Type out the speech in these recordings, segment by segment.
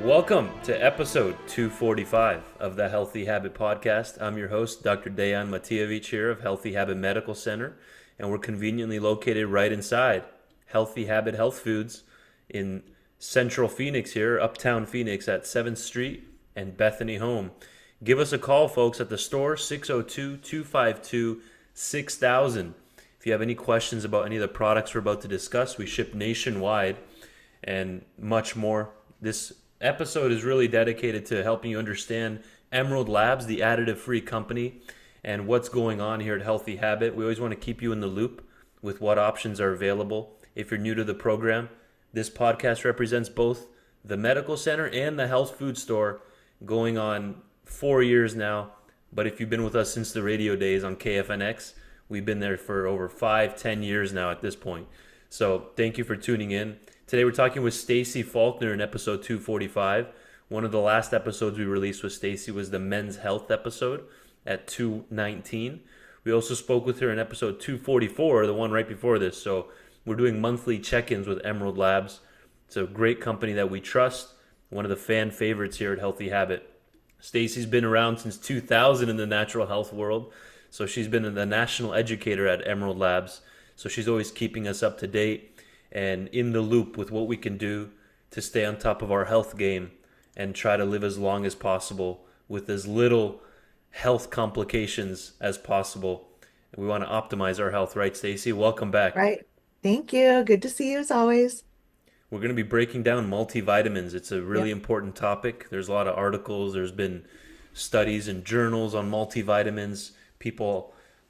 Welcome to episode 245 of the Healthy Habit Podcast. I'm your host, Dr. Dejan Matijevic here of Healthy Habit Medical Center, and we're conveniently located right inside Healthy Habit Health Foods in Central Phoenix here, Uptown Phoenix at 7th Street and Bethany Home. Give us a call, folks, at the store, 602-252-6000. If you have any questions about any of the products we're about to discuss, we ship nationwide and much more. This episode is really dedicated to helping you understand Emerald Labs, the additive-free company, and what's going on here at Healthy Habit. We always want to keep you in the loop with what options are available. If you're new to the program, this podcast represents both the medical center and the health food store, going on 4 years now. But if you've been with us since the radio days on KFNX, we've been there for over 5-10 years now at this point. So thank you for tuning in. Today we're talking with Stacy Faulkner in episode 245. One of the last episodes we released with Stacy was the men's health episode at 219. We also spoke with her in episode 244, the one right before this. So we're doing monthly check-ins with Emerald Labs. It's a great company that we trust, one of the fan favorites here at Healthy Habit. Stacy's been around since 2000 in the natural health world. So she's been the National Educator at Emerald Labs. So she's always keeping us up to date and in the loop with what we can do to stay on top of our health game and try to live as long as possible with as little health complications as possible. And we want to optimize our health, right, Stacy? Welcome back. Right. Thank you. Good to see you as always. We're going to be breaking down multivitamins. It's a really Yep. important topic. There's a lot of articles. There's been studies and journals on multivitamins.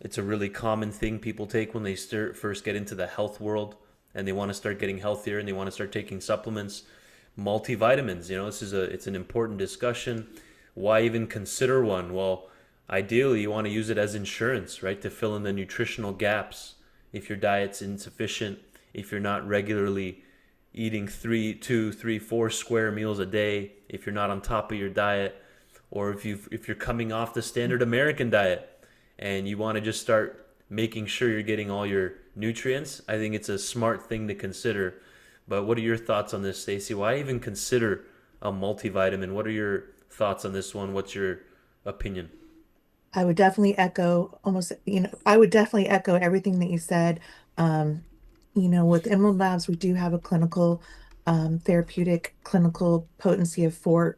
It's a really common thing people take when they first get into the health world and they want to start getting healthier and they want to start taking supplements. Multivitamins, it's an important discussion. Why even consider one? Well, ideally you want to use it as insurance, right? To fill in the nutritional gaps. If your diet's insufficient, if you're not regularly eating 4 square meals a day, if you're not on top of your diet, or if you're coming off the standard American diet and you want to just start making sure you're getting all your nutrients, I think it's a smart thing to consider. But what are your thoughts on this, Stacy? Why even consider a multivitamin? What are your thoughts on this one? What's your opinion? I would definitely echo I would definitely echo everything that you said. Um, with Emerald Labs, we do have a therapeutic clinical potency of four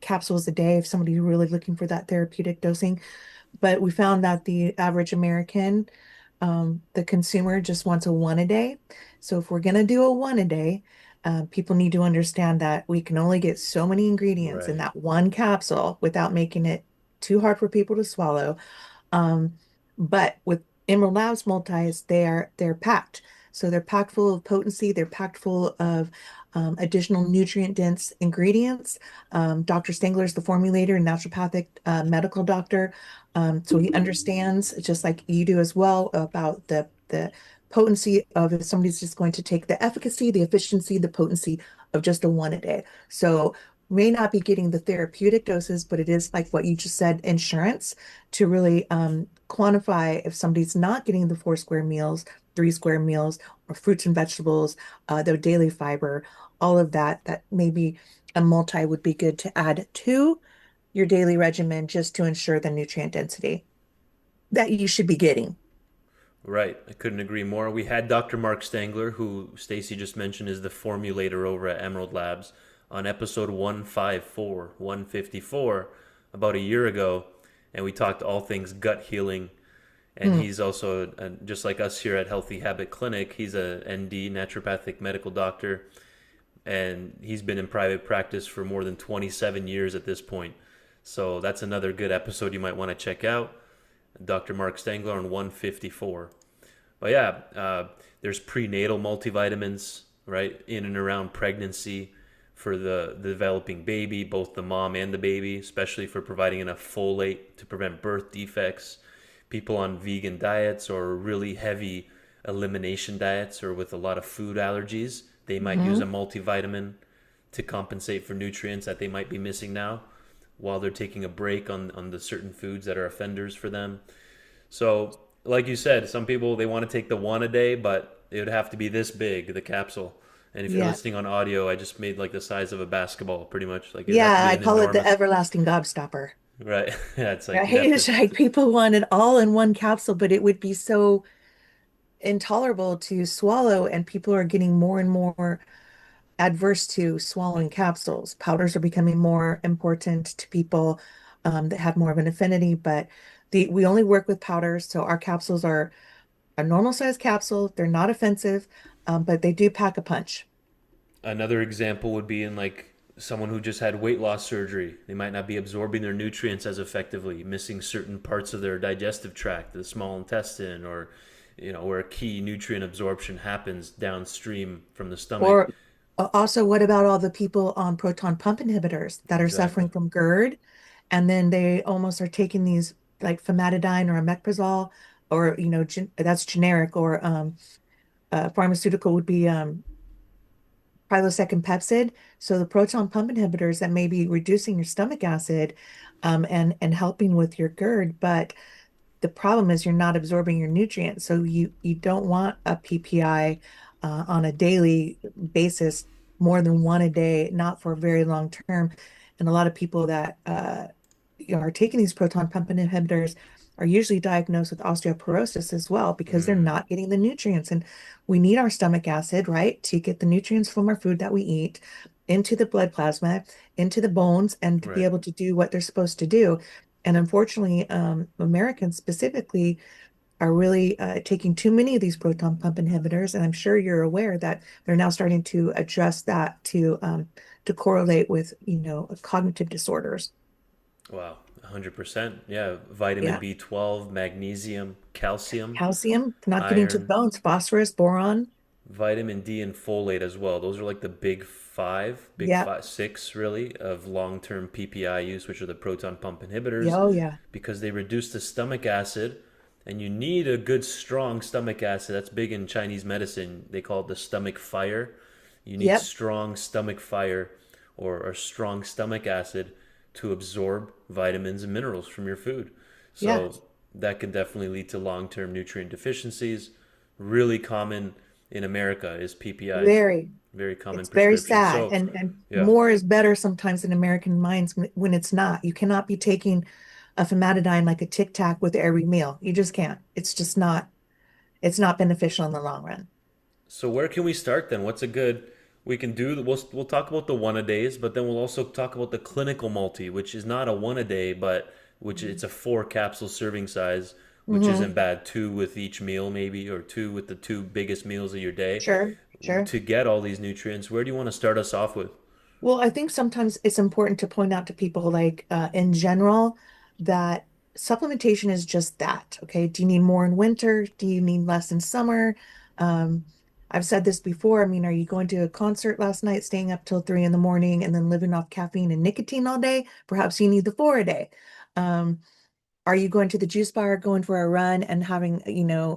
capsules a day if somebody's really looking for that therapeutic dosing. But we found that the average American, the consumer just wants a one a day. So if we're going to do a one a day, people need to understand that we can only get so many ingredients in Right. that one capsule without making it too hard for people to swallow. Um, but with Emerald Labs multis, they're packed. So they're packed full of potency. They're packed full of additional nutrient-dense ingredients. Dr. Stengler is the formulator and naturopathic medical doctor. So he understands, just like you do as well, about the potency of if somebody's just going to take the efficacy, the efficiency, the potency of just a one a day. So may not be getting the therapeutic doses, but it is like what you just said, insurance to really quantify if somebody's not getting the 4 square meals, 3 square meals, or fruits and vegetables, their daily fiber, all of that, that maybe a multi would be good to add to your daily regimen just to ensure the nutrient density that you should be getting. Right. I couldn't agree more. We had Dr. Mark Stangler, who Stacy just mentioned is the formulator over at Emerald Labs, on episode 154 about a year ago, and we talked all things gut healing. And Mm. he's also, just like us here at Healthy Habit Clinic, he's a ND, naturopathic medical doctor, and he's been in private practice for more than 27 years at this point. So that's another good episode you might want to check out. Dr. Mark Stangler on 154. But yeah, there's prenatal multivitamins, right, in and around pregnancy for the developing baby, both the mom and the baby, especially for providing enough folate to prevent birth defects. People on vegan diets or really heavy elimination diets or with a lot of food allergies, they might use a Hmm. multivitamin to compensate for nutrients that they might be missing now while they're taking a break on the certain foods that are offenders for them. So, like you said, some people they want to take the one a day, but it would have to be this big, the capsule. And if you're Yeah. listening on audio, I just made like the size of a basketball, pretty much. Like it'd have to Yeah, be I an call it the enormous, everlasting gobstopper. right? Yeah, it's like Right? you'd have to. It's like people want it all in one capsule, but it would be so intolerable to swallow, and people are getting more and more adverse to swallowing capsules. Powders are becoming more important to people that have more of an affinity, but we only work with powders, so our capsules are a normal size capsule. They're not offensive, but they do pack a punch. Another example would be in like someone who just had weight loss surgery. They might not be absorbing their nutrients as effectively, missing certain parts of their digestive tract, the small intestine, or where key nutrient absorption happens downstream from the stomach. Or also, what about all the people on proton pump inhibitors that are Exactly. suffering from GERD, and then they almost are taking these like famotidine or omeprazole, or that's generic, or pharmaceutical would be Prilosec and Pepsid. So the proton pump inhibitors that may be reducing your stomach acid, and helping with your GERD, but the problem is you're not absorbing your nutrients. So you don't want a PPI on a daily basis, more than one a day, not for a very long term. And a lot of people that are taking these proton pump inhibitors are usually diagnosed with osteoporosis as well, because they're Mm, not getting the nutrients. And we need our stomach acid, right, to get the nutrients from our food that we eat into the blood plasma, into the bones, and to be right. able to do what they're supposed to do. And unfortunately, Americans specifically are really taking too many of these proton pump inhibitors. And I'm sure you're aware that they're now starting to adjust that to correlate with, cognitive disorders. Wow. 100%. Yeah. Vitamin Yeah. B12, magnesium, calcium, Calcium, not getting to the iron, bones, phosphorus, boron. vitamin D, and folate as well. Those are like the big Yeah. five, six really of long term PPI use, which are the proton pump Yeah. inhibitors, Oh, yeah. because they reduce the stomach acid. And you need a good, strong stomach acid. That's big in Chinese medicine. They call it the stomach fire. You need Yep. strong stomach fire or strong stomach acid to absorb vitamins and minerals from your food. Yeah. So that can definitely lead to long term nutrient deficiencies. Really common in America is PPIs, Very. very common It's very prescription. sad. So, And yeah. more is better sometimes in American minds when it's not. You cannot be taking a famotidine like a Tic Tac with every meal. You just can't. It's not beneficial in the long run. So where can we start then? What's a good we can do? We'll talk about the one a days, but then we'll also talk about the clinical multi, which is not a one a day, but which it's a four capsule serving size, which Hmm. isn't bad. Two with each meal, maybe, or two with the two biggest meals of your day, Sure, sure. to get all these nutrients. Where do you want to start us off with? Well, I think sometimes it's important to point out to people, like in general, that supplementation is just that. Okay. Do you need more in winter? Do you need less in summer? Um, I've said this before. I mean, are you going to a concert last night, staying up till 3 in the morning, and then living off caffeine and nicotine all day? Perhaps you need the four a day. Um, are you going to the juice bar, going for a run, and having,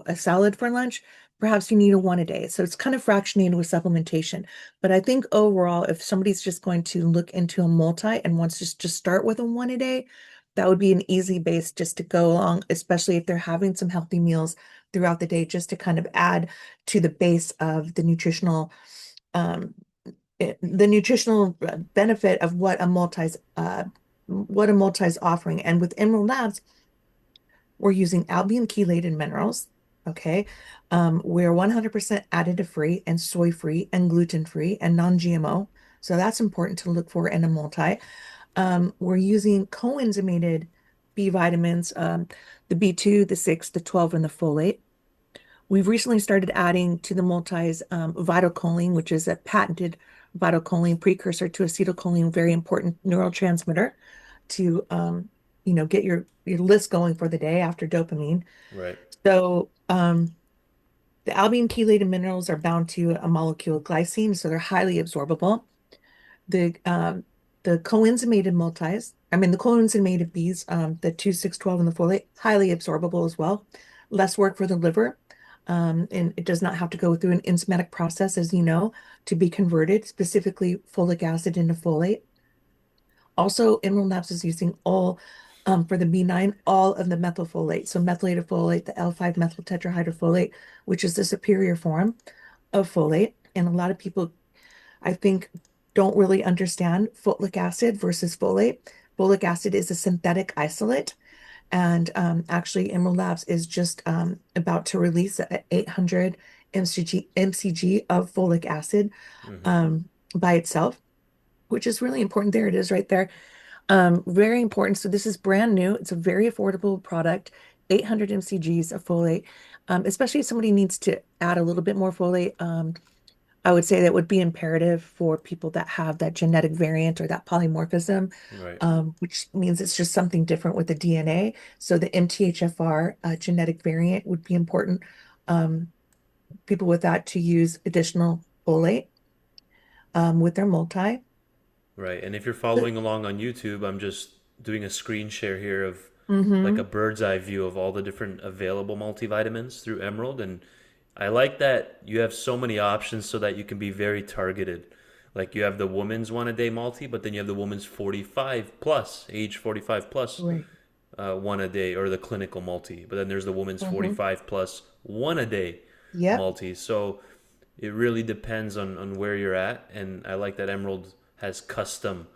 a salad for lunch? Perhaps you need a one a day. So it's kind of fractionated with supplementation. But I think overall, if somebody's just going to look into a multi and wants to just start with a one a day, that would be an easy base just to go along, especially if they're having some healthy meals throughout the day, just to kind of add to the base of um, the nutritional benefit of what a multi's offering. And with Emerald Labs, we're using albumin chelated minerals. Okay. We're 100% additive free and soy free and gluten free and non-GMO. So that's important to look for in a multi. We're using coenzymated B vitamins, the B2, the 6, the 12, and the folate. We've recently started adding to the multis VitaCholine, which is a patented VitaCholine precursor to acetylcholine, very important neurotransmitter to get your list going for the day after dopamine. Right. So the albumin chelated minerals are bound to a molecule of glycine, so they're highly absorbable. The coenzymated multis, I mean the coenzymated Bs, the 2, 6, 12, and the folate, highly absorbable as well. Less work for the liver. And it does not have to go through an enzymatic process, as you know, to be converted, specifically folic acid into folate. Also, Emerald Labs is using all for the B9, all of the methylfolate. So methylated folate, the L5 methyl tetrahydrofolate, which is the superior form of folate. And a lot of people I think, don't really understand folic acid versus folate. Folic acid is a synthetic isolate. And actually, Emerald Labs is just about to release a 800 mcg of folic acid Hmm. um, by itself, which is really important. There it is right there. Very important. So this is brand new. It's a very affordable product, 800 mcgs of folate, especially if somebody needs to add a little bit more folate. I would say that would be imperative for people that have that genetic variant or that polymorphism, Right. which means it's just something different with the DNA. So the MTHFR genetic variant would be important. People with that to use additional folate with their multi. Right. And if you're following along on YouTube, I'm just doing a screen share here of like a Mm-hmm. bird's eye view of all the different available multivitamins through Emerald. And I like that you have so many options so that you can be very targeted. Like you have the woman's 1 a day multi, but then you have the woman's 45 plus, age 45 plus, Right. 1 a day, or the clinical multi. But then there's the woman's Mm-hmm. 45 plus 1 a day Yep. multi. So it really depends on where you're at. And I like that Emerald has custom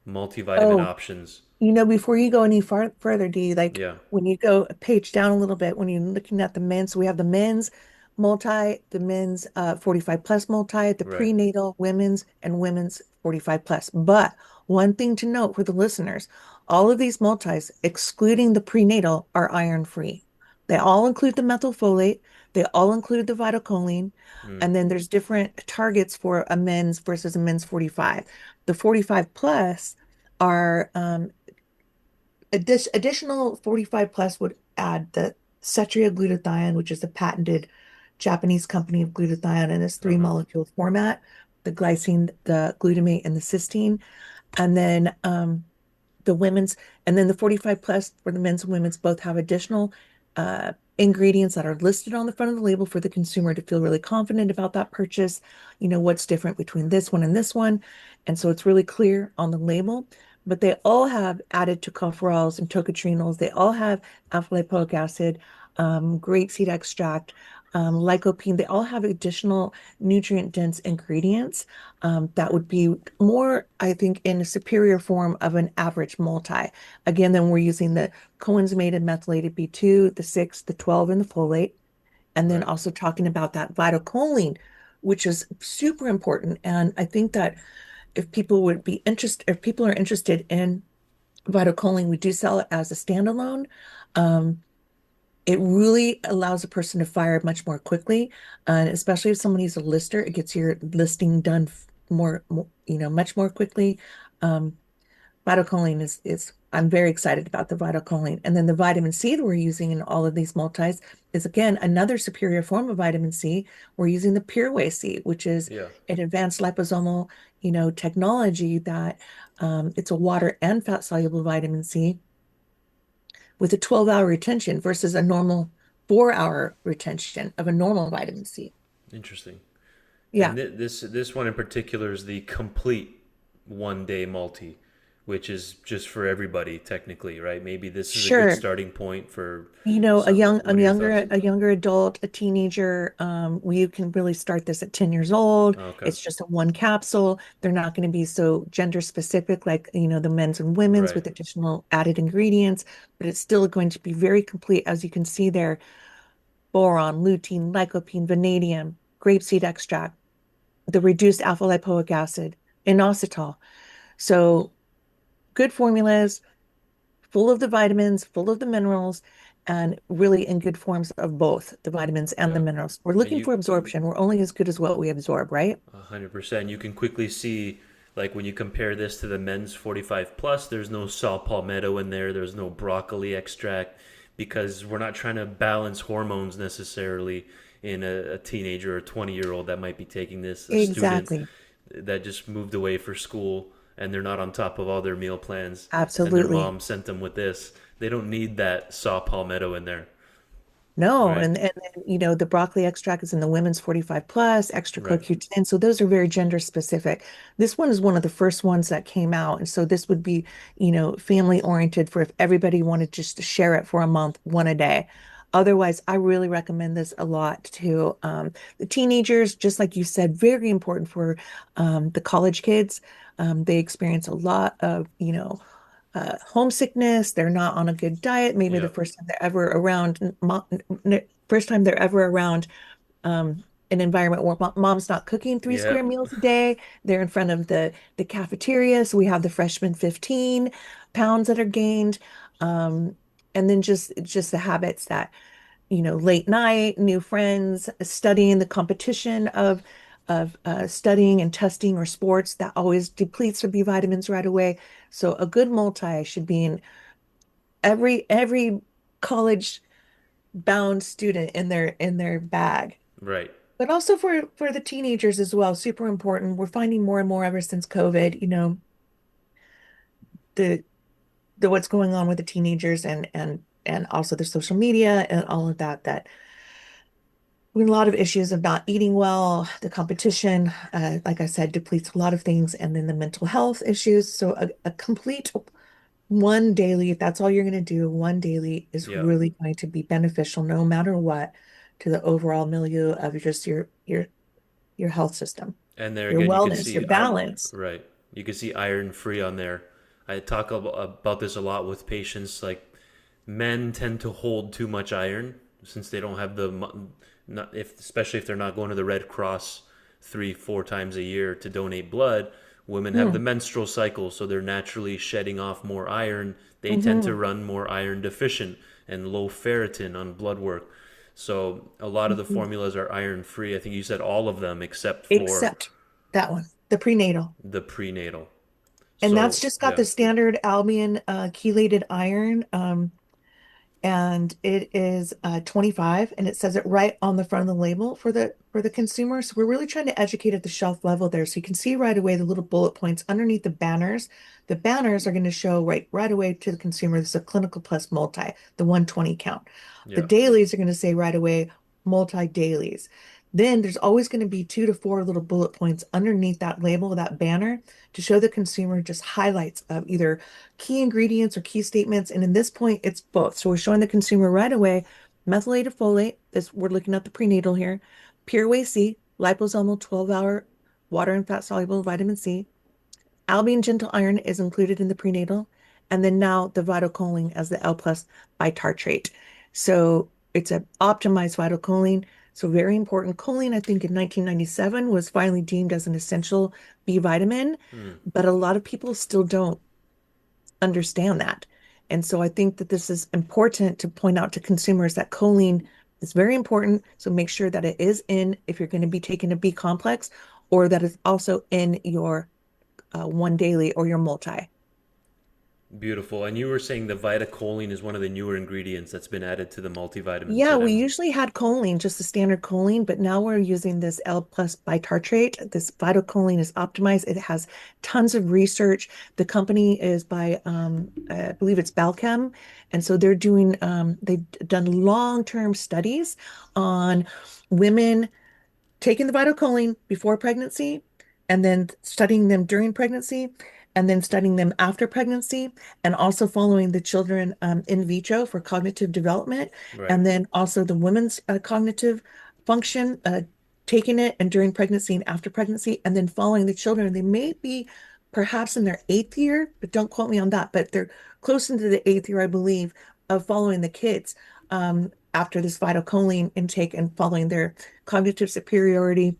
multivitamin Oh, options. before you go any further, D, like Yeah. when you go a page down a little bit, when you're looking at the men's, so we have the men's multi, the men's 45 plus multi, the Right. prenatal women's and women's 45 plus. But one thing to note for the listeners, all of these multis, excluding the prenatal, are iron free. They all include the methylfolate, they all include the VitaCholine, Mm. and then there's different targets for a men's versus a men's 45. The 45 plus are additional 45 plus would add the cetriaglutathione, which is a patented Japanese company of glutathione in this Uh three huh. molecule format, the glycine, the glutamate, and the cysteine. And then the women's, and then the 45 plus for the men's and women's both have additional ingredients that are listed on the front of the label for the consumer to feel really confident about that purchase. What's different between this one and this one. And so it's really clear on the label. But they all have added tocopherols and tocotrienols. They all have alpha lipoic acid, grapeseed extract, lycopene. They all have additional nutrient dense ingredients that would be more, I think, in a superior form of an average multi. Again, then we're using the coenzymated methylated B2, the 6, the 12, and the folate. And then Right. also talking about that VitaCholine, which is super important. And I think that if people are interested in VitaCholine, we do sell it as a standalone. Um, it really allows a person to fire much more quickly, and especially if somebody's a lister, it gets your listing done much more quickly. Um, VitaCholine is I'm very excited about the VitaCholine, and then the vitamin C that we're using in all of these multis is again another superior form of vitamin C. We're using the Pureway C, which is Yeah. an advanced liposomal, technology that it's a water and fat soluble vitamin C with a 12-hour retention versus a normal 4-hour retention of a normal vitamin C. Interesting. And Yeah, this one in particular is the complete 1 day multi, which is just for everybody technically, right? Maybe this is a good sure. starting point for A some. young, What are your thoughts? a younger adult, a teenager, you can really start this at 10 years old. Okay. It's just a one capsule. They're not going to be so gender specific like, the men's and women's Right. with additional added ingredients, but it's still going to be very complete. As you can see there, boron, lutein, lycopene, vanadium, grapeseed extract, the reduced alpha lipoic acid, inositol. So good formulas, full of the vitamins, full of the minerals, and really in good forms of both the vitamins and the Yeah. minerals. We're And looking you for absorption. We're only as good as what we absorb, right? 100%. You can quickly see, like when you compare this to the men's 45 plus, there's no saw palmetto in there, there's no broccoli extract, because we're not trying to balance hormones necessarily in a teenager or 20-year-old that might be taking this, a student Exactly. that just moved away for school and they're not on top of all their meal plans and their Absolutely. mom sent them with this. They don't need that saw palmetto in there, No, right? and then, the broccoli extract is in the women's 45 plus, extra Right. CoQ10. So those are very gender specific. This one is one of the first ones that came out. And so this would be, family oriented for if everybody wanted just to share it for a month, one a day. Otherwise, I really recommend this a lot to the teenagers, just like you said, very important for the college kids. They experience a lot of, homesickness. They're not on a good diet. Maybe the Yeah. first time they're ever around, first time they're ever around an environment where mom's not cooking three Yeah. square meals a day. They're in front of the cafeteria. So we have the freshman 15 pounds that are gained. And then just the habits that, late night, new friends, studying the competition of studying and testing or sports that always depletes the B vitamins right away. So a good multi should be in every college bound student in their bag. Right. But also for the teenagers as well, super important. We're finding more and more ever since COVID, the the what's going on with the teenagers and also the social media and all of that we have a lot of issues of not eating well, the competition, like I said, depletes a lot of things, and then the mental health issues. So a complete one daily, if that's all you're going to do, one daily is Yeah. really going to be beneficial no matter what to the overall milieu of just your health system, And there your again, you can wellness, your see balance. right. You can see iron free on there. I talk about this a lot with patients. Like men tend to hold too much iron since they don't have not if especially if they're not going to the Red Cross 3 4 times a year to donate blood. Women have the Mm, menstrual cycle, so they're naturally shedding off more iron. They tend to hmm run more iron deficient and low ferritin on blood work. So a lot of the hmm formulas are iron free. I think you said all of them except for Except that one, the prenatal. the prenatal. And that's So just got yeah, the standard Albion chelated iron. And it is 25 and it says it right on the front of the label for the consumer. So we're really trying to educate at the shelf level there. So you can see right away the little bullet points underneath the banners. The banners are going to show right away to the consumer this is a clinical plus multi, the 120 count. The yeah, dailies are going to say right away multi dailies. Then there's always going to be 2 to 4 little bullet points underneath that label, that banner, to show the consumer just highlights of either key ingredients or key statements. And in this point, it's both. So we're showing the consumer right away methylated folate. This we're looking at the prenatal here. Pure whey C, liposomal 12-hour water and fat soluble vitamin C. Albion Gentle Iron is included in the prenatal. And then now the VitaCholine as the L plus bitartrate. So it's an optimized VitaCholine. So very important. Choline, I think in 1997 was finally deemed as an essential B vitamin, mm, but a lot of people still don't understand that. And so I think that this is important to point out to consumers that choline is very important. So make sure that it is in if you're going to be taking a B complex or that it's also in your one daily or your multi. beautiful. And you were saying the VitaCholine is one of the newer ingredients that's been added to the multivitamins Yeah, that we I'm. usually had choline, just the standard choline, but now we're using this L plus bitartrate. This VitaCholine is optimized. It has tons of research. The company is by, I believe it's Balchem. And so they've done long-term studies on women taking the VitaCholine before pregnancy and then studying them during pregnancy and then studying them after pregnancy and also following the children in vitro for cognitive development Right. and then also the women's cognitive function taking it and during pregnancy and after pregnancy and then following the children. They may be perhaps in their 8th year, but don't quote me on that, but they're close into the 8th year, I believe, of following the kids after this VitaCholine intake and following their cognitive superiority.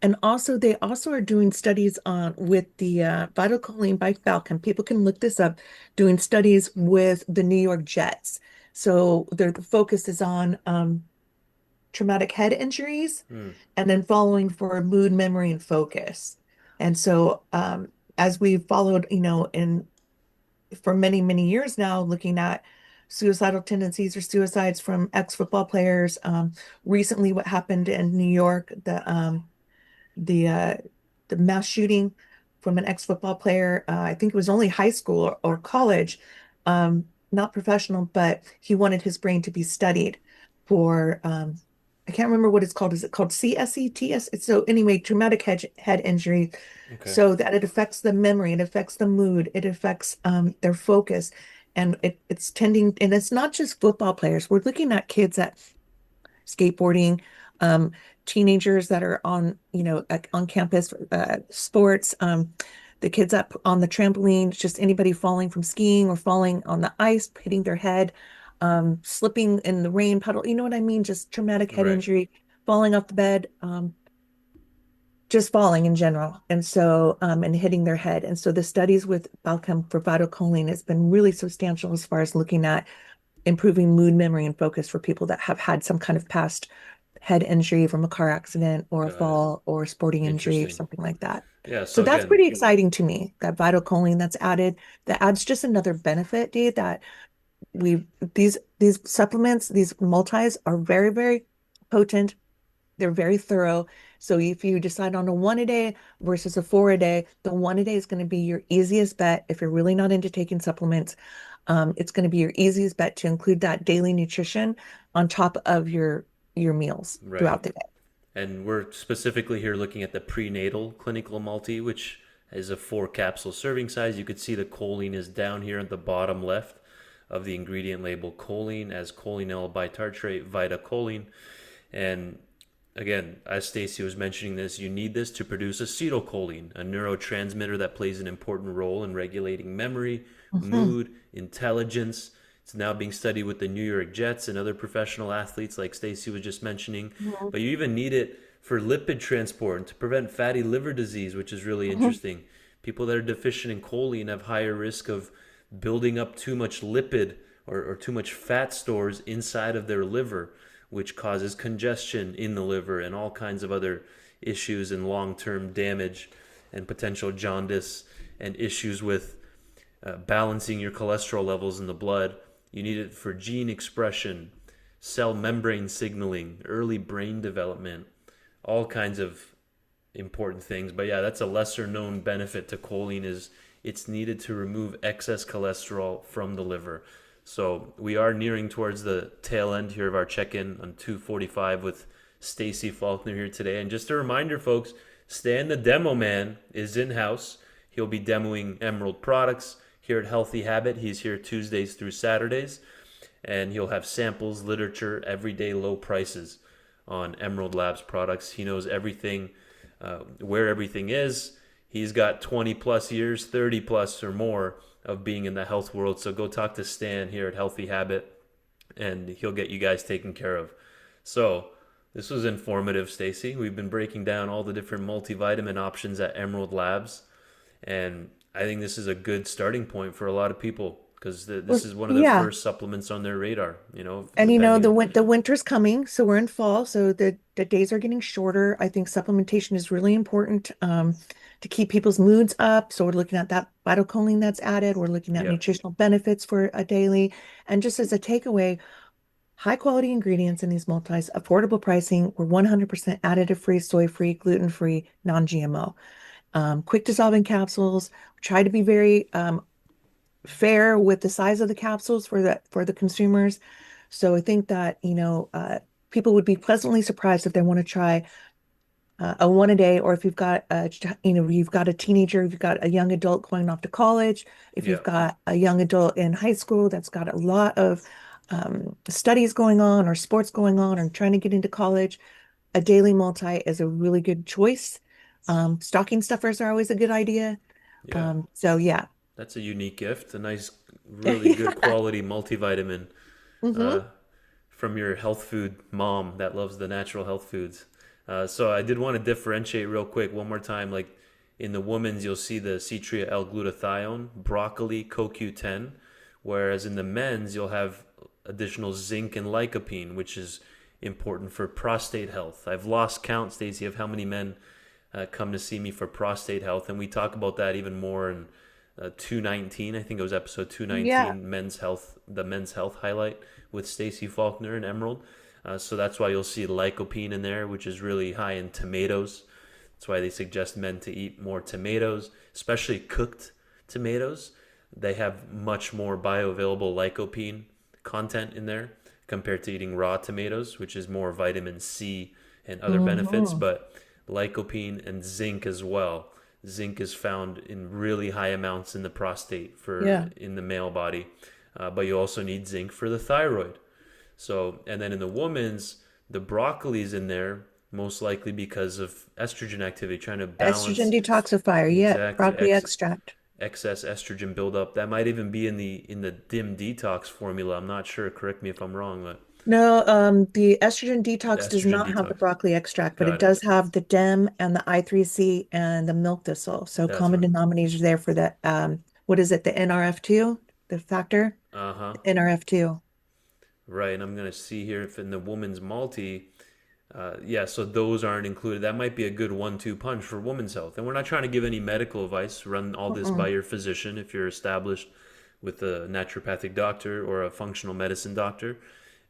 And also, they also are doing studies on with the VitaCholine by Falcon. People can look this up, doing studies with the New York Jets. So the focus is on traumatic head injuries Mm, and then following for mood, memory, and focus. And so as we've followed, in for many, many years now, looking at suicidal tendencies or suicides from ex-football players. Recently, what happened in New York, the uh, the mass shooting from an ex-football player. I think it was only high school or college, not professional, but he wanted his brain to be studied for I can't remember what it's called. Is it called CSETS? So anyway, traumatic head injury, okay. so that it affects the memory, it affects the mood, it affects their focus. And it's tending, and it's not just football players. We're looking at kids that skateboarding, um, teenagers that are on, on campus, sports, the kids up on the trampoline, just anybody falling from skiing or falling on the ice, hitting their head, slipping in the rain puddle. You know what I mean? Just traumatic head Right. injury, falling off the bed, just falling in general. And so, and hitting their head. And so the studies with Balchem for VitaCholine has been really substantial as far as looking at improving mood, memory, and focus for people that have had some kind of past head injury from a car accident or a Got it. fall or a sporting injury or Interesting. something like that. Yeah. So So that's again, pretty exciting to me, that vital choline that's added, that adds just another benefit, Dave, that we these supplements, these multis are very, very potent. They're very thorough. So if you decide on a one a day versus a four a day, the one a day is going to be your easiest bet if you're really not into taking supplements. It's going to be your easiest bet to include that daily nutrition on top of your meals right. throughout the day. And we're specifically here looking at the prenatal clinical multi, which is a 4 capsule serving size. You could see the choline is down here at the bottom left of the ingredient label. Choline as choline L-bitartrate, VitaCholine. And again, as Stacy was mentioning this, you need this to produce acetylcholine, a neurotransmitter that plays an important role in regulating memory, Mhm. mood, intelligence. It's now being studied with the New York Jets and other professional athletes like Stacy was just mentioning. Mhm. But you even need it for lipid transport and to prevent fatty liver disease, which is really Mhm. interesting. People that are deficient in choline have higher risk of building up too much lipid or too much fat stores inside of their liver, which causes congestion in the liver and all kinds of other issues and long term damage and potential jaundice and issues with balancing your cholesterol levels in the blood. You need it for gene expression, cell membrane signaling, early brain development, all kinds of important things. But yeah, that's a lesser known benefit to choline is it's needed to remove excess cholesterol from the liver. So we are nearing towards the tail end here of our check-in on 245 with Stacy Faulkner here today. And just a reminder, folks, Stan the Demo Man is in-house. He'll be demoing Emerald products here at Healthy Habit. He's here Tuesdays through Saturdays. And he'll have samples, literature, everyday low prices on Emerald Labs products. He knows everything, where everything is. He's got 20 plus years, 30 plus or more of being in the health world. So go talk to Stan here at Healthy Habit and he'll get you guys taken care of. So this was informative, Stacy. We've been breaking down all the different multivitamin options at Emerald Labs. And I think this is a good starting point for a lot of people because Well, this is one of the yeah. first supplements on their radar, And depending. the winter's coming, so we're in fall, so the days are getting shorter. I think supplementation is really important to keep people's moods up. So we're looking at that choline that's added. We're looking at Yep. nutritional benefits for a daily. And just as a takeaway, high quality ingredients in these multis, affordable pricing. We're 100% additive free, soy free, gluten free, non-GMO. Quick dissolving capsules. Try to be very fair with the size of the capsules for the consumers. So I think that, people would be pleasantly surprised if they want to try a one a day, or if you've got you've got a teenager, you've got a young adult going off to college, if you've Yep. got a young adult in high school that's got a lot of studies going on or sports going on or trying to get into college, a daily multi is a really good choice. Stocking stuffers are always a good idea. Yeah. So yeah. That's a unique gift. A nice, really good Yeah. quality multivitamin uh, Hmm. from your health food mom that loves the natural health foods. So I did want to differentiate real quick one more time. Like in the women's, you'll see the citria L-glutathione, broccoli, CoQ10, whereas in the men's, you'll have additional zinc and lycopene, which is important for prostate health. I've lost count, Stacey, of how many men come to see me for prostate health, and we talk about that even more in 219. I think it was episode Yeah. 219, men's health, the men's health highlight with Stacy Faulkner and Emerald. So that's why you'll see lycopene in there, which is really high in tomatoes. That's why they suggest men to eat more tomatoes, especially cooked tomatoes. They have much more bioavailable lycopene content in there compared to eating raw tomatoes, which is more vitamin C and other benefits. Hmm. But lycopene and zinc as well. Zinc is found in really high amounts in the prostate for Yeah. in the male body. but you also need zinc for the thyroid. So, and then in the woman's, the broccoli's in there most likely because of estrogen activity, trying to Estrogen balance detoxifier, yeah, exactly broccoli extract. excess estrogen buildup. That might even be in the dim detox formula. I'm not sure. Correct me if I'm wrong, but No, the estrogen the detox does estrogen not have the detox. broccoli extract, but it Got it. does have the DEM and the I3C and the milk thistle. So That's common right. denominators there for the what is it, the NRF2, the factor? Uh huh. NRF2. Right. And I'm gonna see here if in the woman's multi, yeah, so those aren't included. That might be a good 1-2 punch for women's health. And we're not trying to give any medical advice. Run all this by Mm-mm. your physician if you're established with a naturopathic doctor or a functional medicine doctor.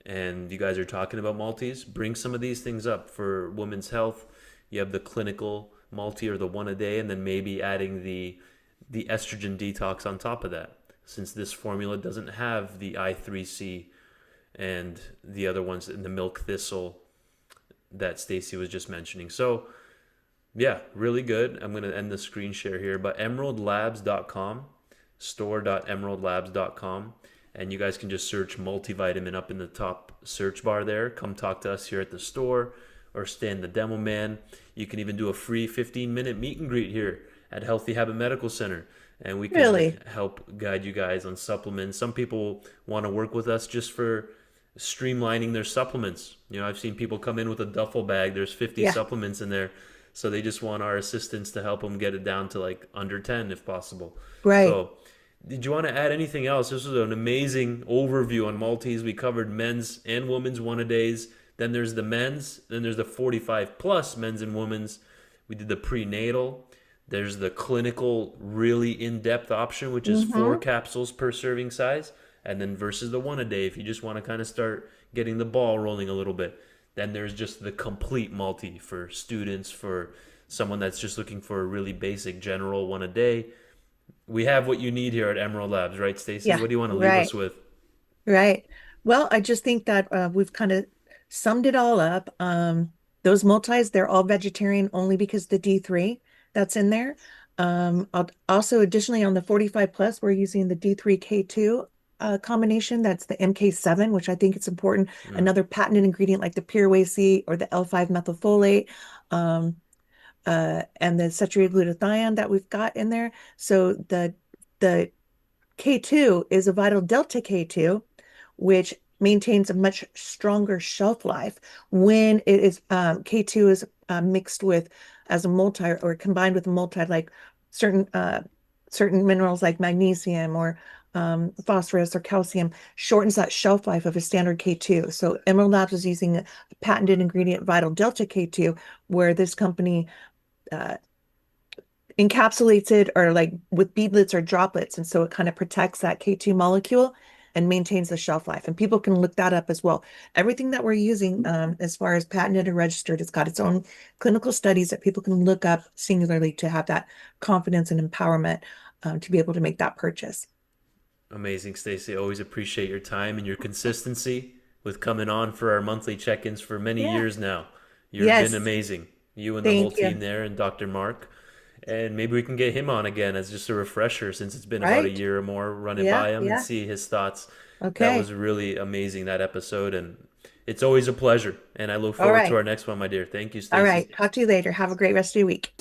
And you guys are talking about multis, bring some of these things up for women's health. You have the clinical multi or the one a day, and then maybe adding the estrogen detox on top of that. Since this formula doesn't have the I3C and the other ones in the milk thistle that Stacy was just mentioning. So, yeah, really good. I'm going to end the screen share here, but emeraldlabs.com, store.emeraldlabs.com, and you guys can just search multivitamin up in the top search bar there. Come talk to us here at the store or stay in the demo man. You can even do a free 15-minute meet and greet here at Healthy Habit Medical Center, and we can Really? help guide you guys on supplements. Some people want to work with us just for streamlining their supplements. You know, I've seen people come in with a duffel bag. There's 50 Yeah, supplements in there. So they just want our assistance to help them get it down to like under 10 if possible. right. So, did you want to add anything else? This was an amazing overview on multis. We covered men's and women's one a days. Then there's the men's. Then there's the 45 plus men's and women's. We did the prenatal. There's the clinical, really in depth option, which is four Mm-hmm. capsules per serving size. And then versus the one a day, if you just want to kind of start getting the ball rolling a little bit. Then there's just the complete multi for students, for someone that's just looking for a really basic general one a day. We have what you need here at Emerald Labs, right, Stacy? Yeah, What do you want to leave us right. with? Right. Well, I just think that we've kind of summed it all up. Those multis, they're all vegetarian only because the D3 that's in there. Also, additionally, on the 45 plus, we're using the D3K2 combination. That's the MK7, which I think it's important. Mm, Another patented ingredient like the pyruvate C or the L5 methylfolate, um, and the saturated glutathione that we've got in there. So the K2 is a vital delta K2, which maintains a much stronger shelf life when it is K2 is mixed with as a multi or combined with a multi like certain certain minerals like magnesium or phosphorus or calcium shortens that shelf life of a standard K2. So Emerald Labs is using a patented ingredient Vital Delta K2, where this company uh, encapsulates it or like with beadlets or droplets. And so it kind of protects that K2 molecule and maintains the shelf life. And people can look that up as well. Everything that we're using, as far as patented and registered, it's got its own clinical studies that people can look up singularly to have that confidence and empowerment to be able to make that purchase. amazing, Stacy. Always appreciate your time and your consistency with coming on for our monthly check-ins for many Yeah. years now. You've been Yes. amazing. You and the whole Thank team you. there and Dr. Mark. And maybe we can get him on again as just a refresher since it's been about a Right. year or more. Run it Yeah. by him and Yeah. see his thoughts. That Okay. was really amazing, that episode. And it's always a pleasure. And I look All forward to right. our next one, my dear. Thank you, All Stacy. right. Talk to you later. Have a great rest of your week.